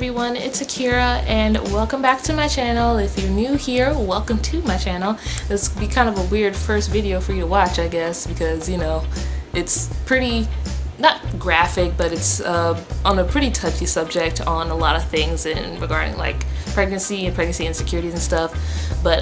everyone, it's Akira and welcome back to my channel. If you're new here, welcome to my channel. This will be kind of a weird first video for you to watch, I guess, because you know it's pretty not graphic, but it's on a pretty touchy subject on a lot of things in regarding like pregnancy and pregnancy insecurities and stuff. But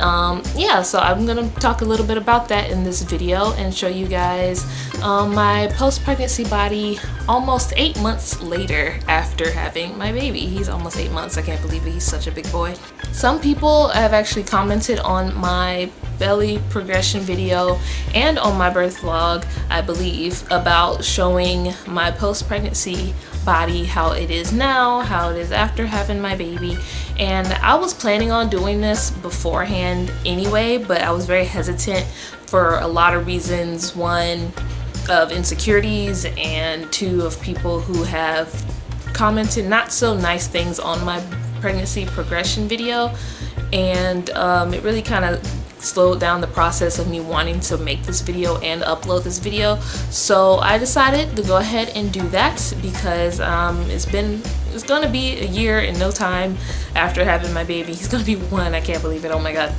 yeah, so I'm gonna talk a little bit about that in this video and show you guys my post-pregnancy body almost 8 months later after having my baby. He's almost 8 months. I can't believe it. He's such a big boy. Some people have actually commented on my belly progression video and on my birth vlog, I believe, about showing my post-pregnancy body, how it is now, how it is after having my baby. And I was planning on doing this beforehand anyway, but I was very hesitant for a lot of reasons. One, of insecurities, and two, of people who have commented not so nice things on my pregnancy progression video, and it really kind of slowed down the process of me wanting to make this video and upload this video. So I decided to go ahead and do that because it's gonna be a year in no time after having my baby. He's gonna be 1. I can't believe it. Oh my god.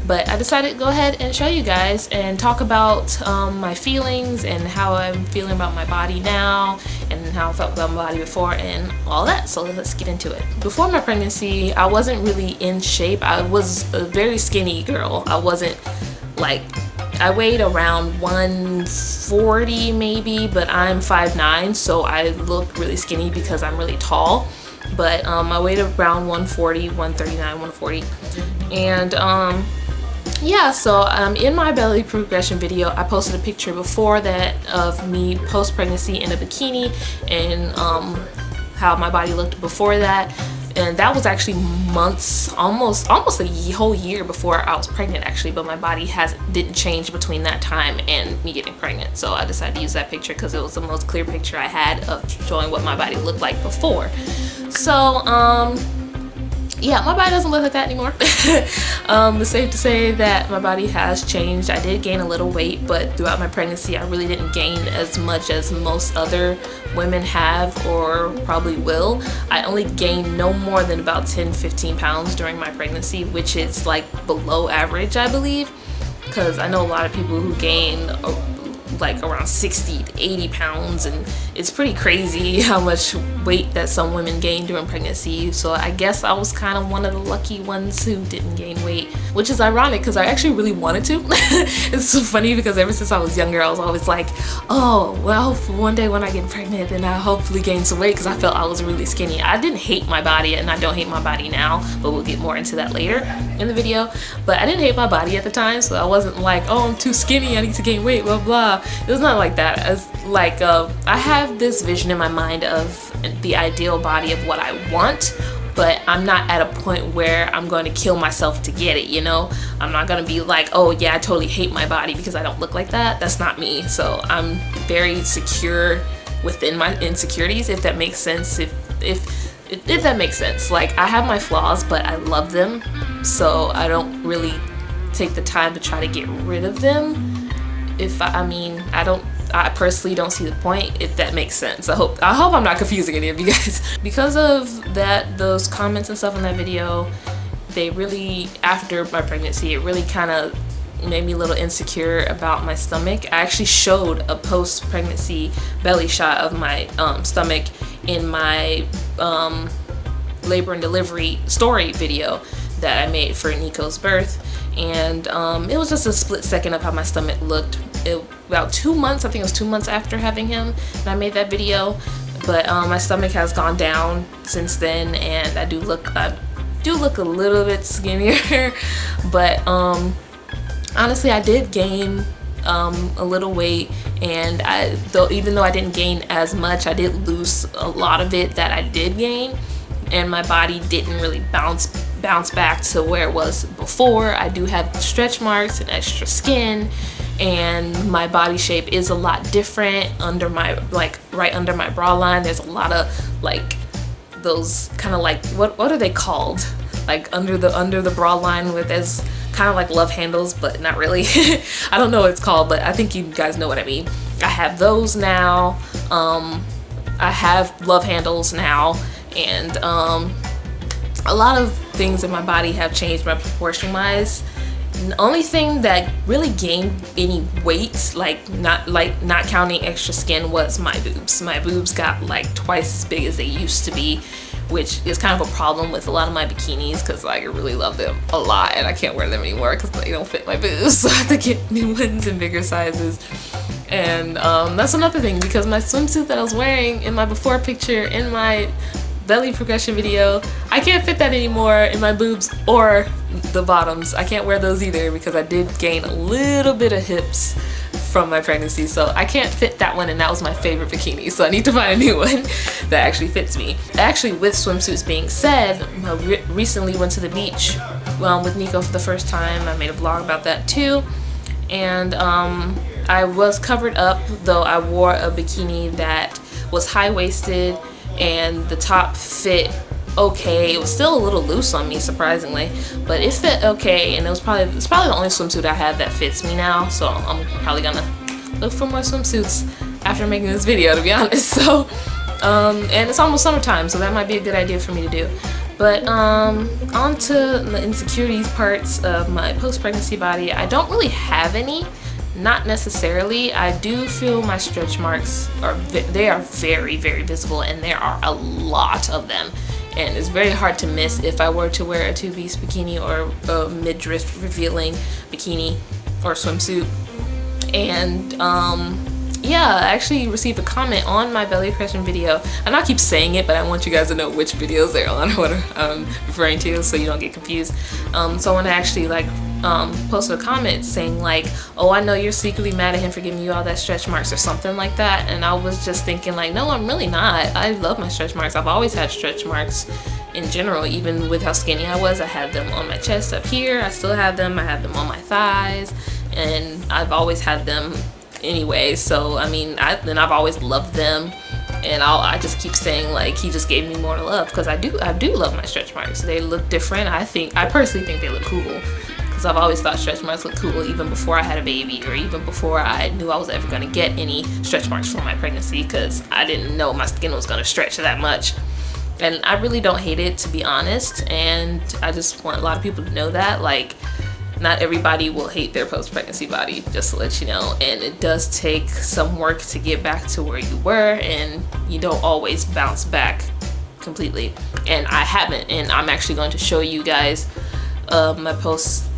But I decided to go ahead and show you guys and talk about my feelings and how I'm feeling about my body now and how I felt about my body before and all that. So let's get into it. Before my pregnancy, I wasn't really in shape. I was a very skinny girl. I wasn't like, I weighed around 140 maybe, but I'm 5'9", so I look really skinny because I'm really tall. But I weighed around 140, 139, 140. And yeah, so in my belly progression video, I posted a picture before that of me post-pregnancy in a bikini and how my body looked before that. And that was actually months, almost a whole year before I was pregnant actually, but my body didn't change between that time and me getting pregnant. So I decided to use that picture because it was the most clear picture I had of showing what my body looked like before. So yeah, my body doesn't look like that anymore. It's safe to say that my body has changed. I did gain a little weight, but throughout my pregnancy, I really didn't gain as much as most other women have or probably will. I only gained no more than about 10-15 pounds during my pregnancy, which is like below average, I believe, because I know a lot of people who gain like around 60 to 80 pounds, and it's pretty crazy how much weight that some women gain during pregnancy. So I guess I was kind of one of the lucky ones who didn't gain weight, which is ironic because I actually really wanted to. It's so funny because ever since I was younger, I was always like, oh well, one day when I get pregnant then I'll hopefully gain some weight, because I felt I was really skinny. I didn't hate my body, and I don't hate my body now, but we'll get more into that later in the video. But I didn't hate my body at the time, so I wasn't like, oh, I'm too skinny, I need to gain weight, blah blah. It was not like that. As like I have this vision in my mind of the ideal body of what I want, but I'm not at a point where I'm going to kill myself to get it, you know? I'm not going to be like, oh yeah, I totally hate my body because I don't look like that. That's not me. So I'm very secure within my insecurities, if that makes sense. If that makes sense. Like, I have my flaws, but I love them, so I don't really take the time to try to get rid of them. I personally don't see the point, if that makes sense. I hope I'm not confusing any of you guys. Because of that, those comments and stuff in that video, they really, after my pregnancy, it really kind of made me a little insecure about my stomach. I actually showed a post-pregnancy belly shot of my stomach in my labor and delivery story video that I made for Nikko's birth. And it was just a split second of how my stomach looked. About 2 months, I think it was 2 months after having him, and I made that video. But my stomach has gone down since then, and I do look a little bit skinnier. But honestly, I did gain a little weight, and even though I didn't gain as much, I did lose a lot of it that I did gain, and my body didn't really bounce back to where it was before. I do have stretch marks and extra skin, and my body shape is a lot different under my, like right under my bra line. There's a lot of like those kind of like, what are they called, like under the bra line, with as kind of like love handles, but not really. I don't know what it's called, but I think you guys know what I mean. I have those now. I have love handles now, and a lot of things in my body have changed my proportion wise. The only thing that really gained any weight, not counting extra skin, was my boobs. My boobs got like twice as big as they used to be, which is kind of a problem with a lot of my bikinis because I really love them a lot and I can't wear them anymore because they don't fit my boobs. So I have to get new ones in bigger sizes. And that's another thing, because my swimsuit that I was wearing in my before picture in my belly progression video, I can't fit that anymore in my boobs or the bottoms. I can't wear those either because I did gain a little bit of hips from my pregnancy, so I can't fit that one, and that was my favorite bikini, so I need to find a new one that actually fits me. Actually, with swimsuits being said, I recently went to the beach with Nikko for the first time. I made a vlog about that too, and I was covered up, though I wore a bikini that was high-waisted and the top fit okay. It was still a little loose on me, surprisingly, but it fit okay, and it's probably the only swimsuit I have that fits me now, so I'm probably gonna look for more swimsuits after making this video, to be honest. So and it's almost summertime, so that might be a good idea for me to do. But on to the insecurities parts of my post-pregnancy body. I don't really have any. Not necessarily. I do feel my stretch marks are very, very visible, and there are a lot of them, and it's very hard to miss if I were to wear a two-piece bikini or a midriff revealing bikini or swimsuit. And yeah, I actually received a comment on my belly progression video, and I keep saying it, but I want you guys to know which videos they're on or what I'm referring to, so you don't get confused. So when I actually posted a comment saying like, oh, I know you're secretly mad at him for giving you all that stretch marks or something like that, and I was just thinking like, no, I'm really not. I love my stretch marks. I've always had stretch marks in general, even with how skinny I was. I had them on my chest up here. I still have them. I have them on my thighs, and I've always had them anyway. So I mean, I've always loved them, and I just keep saying like, he just gave me more love, because I do love my stretch marks. They look different. I personally think they look cool. I've always thought stretch marks look cool, even before I had a baby, or even before I knew I was ever going to get any stretch marks from my pregnancy, because I didn't know my skin was going to stretch that much. And I really don't hate it, to be honest, and I just want a lot of people to know that, like, not everybody will hate their post-pregnancy body, just to let you know. And it does take some work to get back to where you were, and you don't always bounce back completely. And I haven't, and I'm actually going to show you guys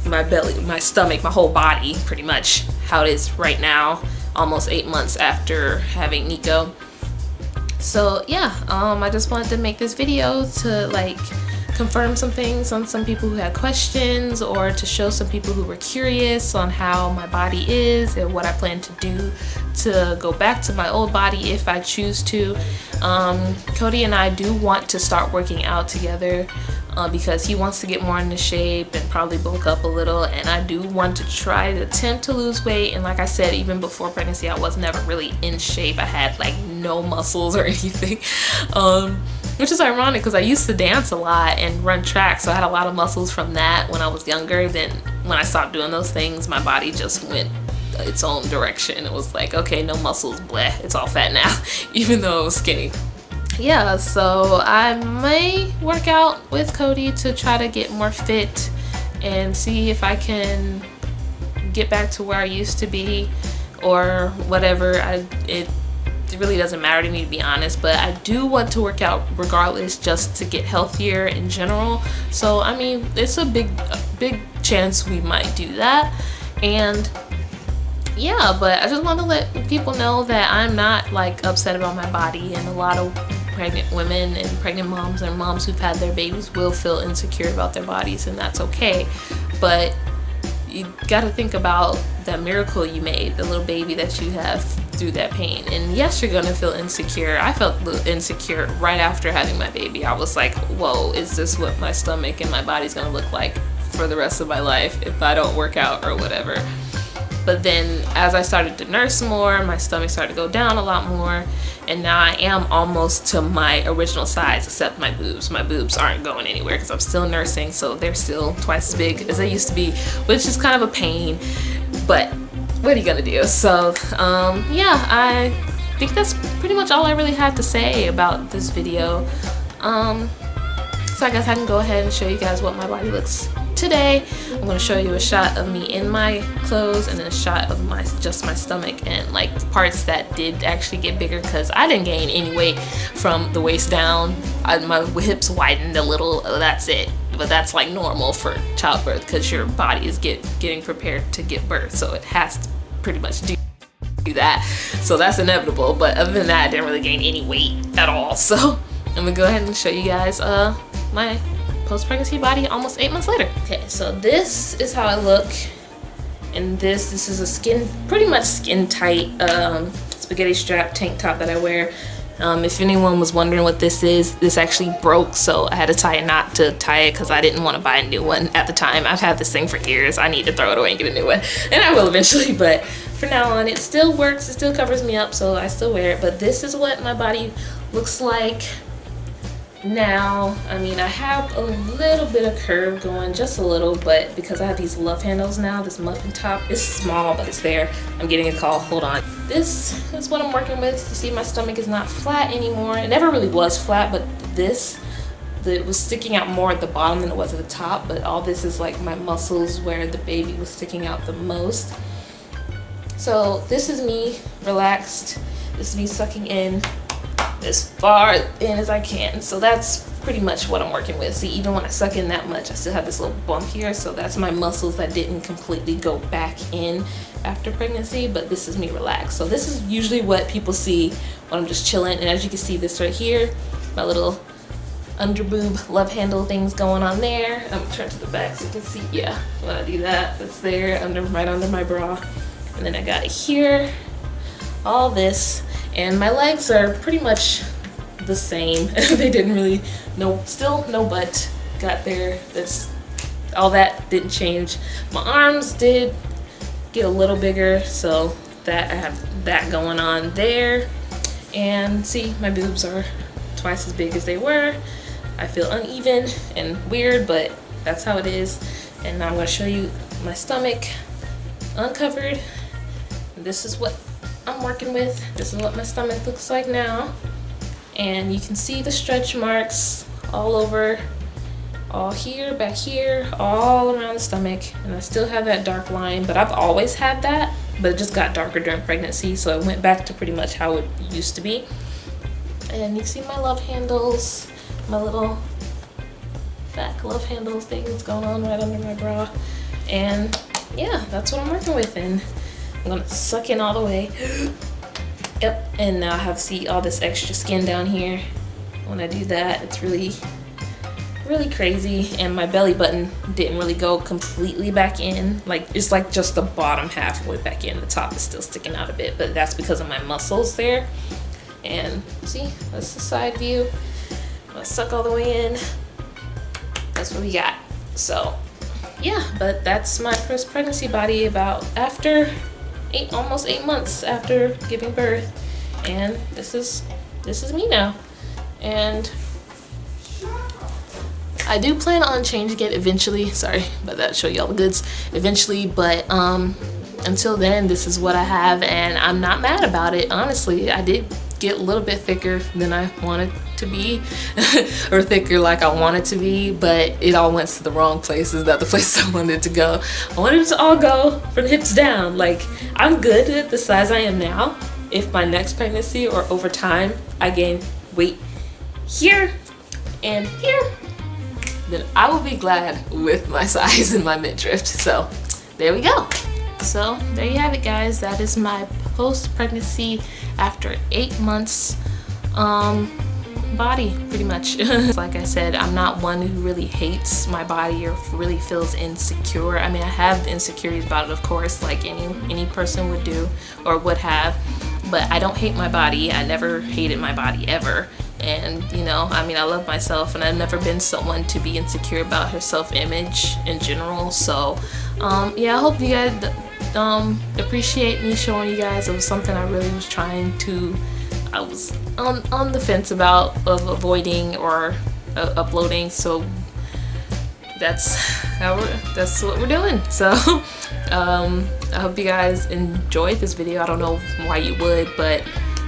my belly, my stomach, my whole body, pretty much how it is right now, almost 8 months after having Nikko. So yeah, I just wanted to make this video to like confirm some things on some people who had questions, or to show some people who were curious on how my body is and what I plan to do to go back to my old body if I choose to. Cody and I do want to start working out together, because he wants to get more into shape and probably bulk up a little, and I do want to try to attempt to lose weight. And like I said, even before pregnancy, I was never really in shape. I had like no muscles or anything, which is ironic because I used to dance a lot and run track, so I had a lot of muscles from that when I was younger. Then when I stopped doing those things, my body just went its own direction. It was like, okay, no muscles, bleh, it's all fat now, even though I was skinny. Yeah, so I may work out with Cody to try to get more fit and see if I can get back to where I used to be or whatever. It really doesn't matter to me, to be honest, but I do want to work out regardless, just to get healthier in general. So I mean, it's a big chance we might do that. And yeah, but I just want to let people know that I'm not like upset about my body, and a lot of pregnant women and pregnant moms and moms who've had their babies will feel insecure about their bodies, and that's okay. But you gotta think about that miracle you made, the little baby that you have through that pain. And yes, you're gonna feel insecure. I felt insecure right after having my baby. I was like, whoa, is this what my stomach and my body's gonna look like for the rest of my life if I don't work out or whatever? But then as I started to nurse more, my stomach started to go down a lot more, and now I am almost to my original size, except my boobs. My boobs aren't going anywhere because I'm still nursing, so they're still twice as big as they used to be, which is kind of a pain, but what are you gonna do? So yeah, I think that's pretty much all I really have to say about this video. So So I guess I can go ahead and show you guys what my body looks today. I'm going to show you a shot of me in my clothes and then a shot of just my stomach and like the parts that did actually get bigger, because I didn't gain any weight from the waist down. My hips widened a little, that's it. But that's like normal for childbirth because your body is getting prepared to give birth, so it has to pretty much do that. So that's inevitable, but other than that I didn't really gain any weight at all. So I'm gonna go ahead and show you guys my post-pregnancy body almost 8 months later. Okay, so this is how I look, and this is a pretty much skin tight spaghetti strap tank top that I wear. If anyone was wondering what this is, this actually broke, so I had to tie a knot to tie it because I didn't want to buy a new one at the time. I've had this thing for years. I need to throw it away and get a new one, and I will eventually, but for now on it still works. It still covers me up, so I still wear it. But this is what my body looks like now. I mean, I have a little bit of curve going, just a little, but because I have these love handles now, this muffin top is small, but it's there. I'm getting a call, hold on. This is what I'm working with. You see my stomach is not flat anymore. It never really was flat, but it was sticking out more at the bottom than it was at the top, but all this is like my muscles where the baby was sticking out the most. So this is me relaxed. This is me sucking in as far in as I can. So that's pretty much what I'm working with. See, even when I suck in that much, I still have this little bump here. So that's my muscles that didn't completely go back in after pregnancy, but this is me relaxed. So this is usually what people see when I'm just chilling. And as you can see, this right here, my little under boob love handle things going on there. I'm gonna turn to the back so you can see, yeah, when I do that, it's there right under my bra. And then I got it here, all this. And my legs are pretty much the same. They didn't really, still no butt got there. All that didn't change. My arms did get a little bigger, so that I have that going on there. And see, my boobs are twice as big as they were. I feel uneven and weird, but that's how it is. And now I'm gonna show you my stomach uncovered. This is what I'm working with. This is what my stomach looks like now. And you can see the stretch marks all over, all here, back here, all around the stomach. And I still have that dark line, but I've always had that, but it just got darker during pregnancy, so it went back to pretty much how it used to be. And you can see my love handles, my little back love handles things going on right under my bra. And yeah, that's what I'm working with. And I'm gonna suck in all the way. Yep, and now I have, see all this extra skin down here. When I do that, it's really crazy. And my belly button didn't really go completely back in. Like, it's like just the bottom half went back in. The top is still sticking out a bit, but that's because of my muscles there. And see, that's the side view. I'm gonna suck all the way in. That's what we got. So yeah, but that's my first pregnancy body about after almost 8 months after giving birth. And this is me now. And I do plan on changing it eventually. Sorry about that, show you all the goods eventually, but until then, this is what I have, and I'm not mad about it. Honestly, I did get a little bit thicker than I wanted to be or thicker like I wanted to be, but it all went to the wrong places, not the place I wanted it to go. I wanted it to all go from the hips down. Like, I'm good at the size I am now. If my next pregnancy or over time I gain weight here and here, then I will be glad with my size and my midriff. So there we go. So there you have it, guys. That is my post-pregnancy after 8 months body, pretty much. Like I said, I'm not one who really hates my body or really feels insecure. I mean, I have insecurities about it, of course, like any person would do or would have, but I don't hate my body. I never hated my body ever. And you know, I mean, I love myself, and I've never been someone to be insecure about her self-image in general. So yeah, I hope you guys appreciate me showing you guys. It was something I really was trying to, I was on the fence about of avoiding or uploading. So that's what we're doing. So I hope you guys enjoyed this video. I don't know why you would, but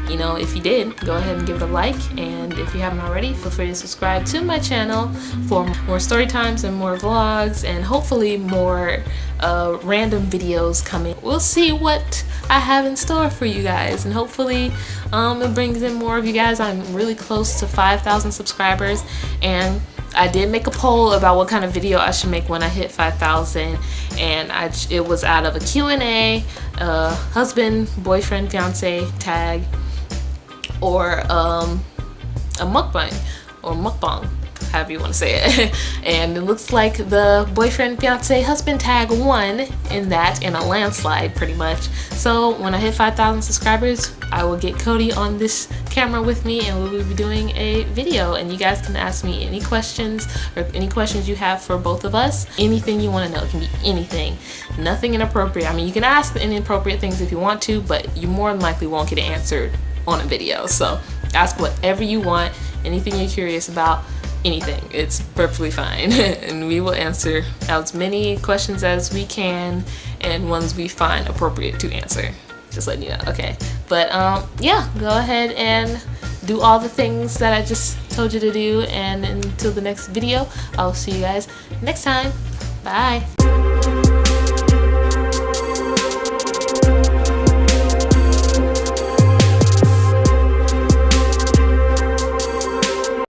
you know, if you did, go ahead and give it a like, and if you haven't already, feel free to subscribe to my channel for more story times and more vlogs, and hopefully more random videos coming. We'll see what I have in store for you guys, and hopefully it brings in more of you guys. I'm really close to 5,000 subscribers, and I did make a poll about what kind of video I should make when I hit 5,000, and it was out of a Q&A, husband, boyfriend, fiance tag, or a mukbang, or mukbang, however you want to say it. And it looks like the boyfriend, fiance, husband tag won in a landslide pretty much. So when I hit 5,000 subscribers, I will get Cody on this camera with me, and we will be doing a video, and you guys can ask me any questions, or any questions you have for both of us. Anything you want to know. It can be anything, nothing inappropriate. I mean, you can ask the inappropriate things if you want to, but you more than likely won't get it answered on a video. So ask whatever you want, anything you're curious about, anything. It's perfectly fine. And we will answer as many questions as we can, and ones we find appropriate to answer. Just letting you know, okay? But yeah, go ahead and do all the things that I just told you to do, and until the next video, I'll see you guys next time. Bye.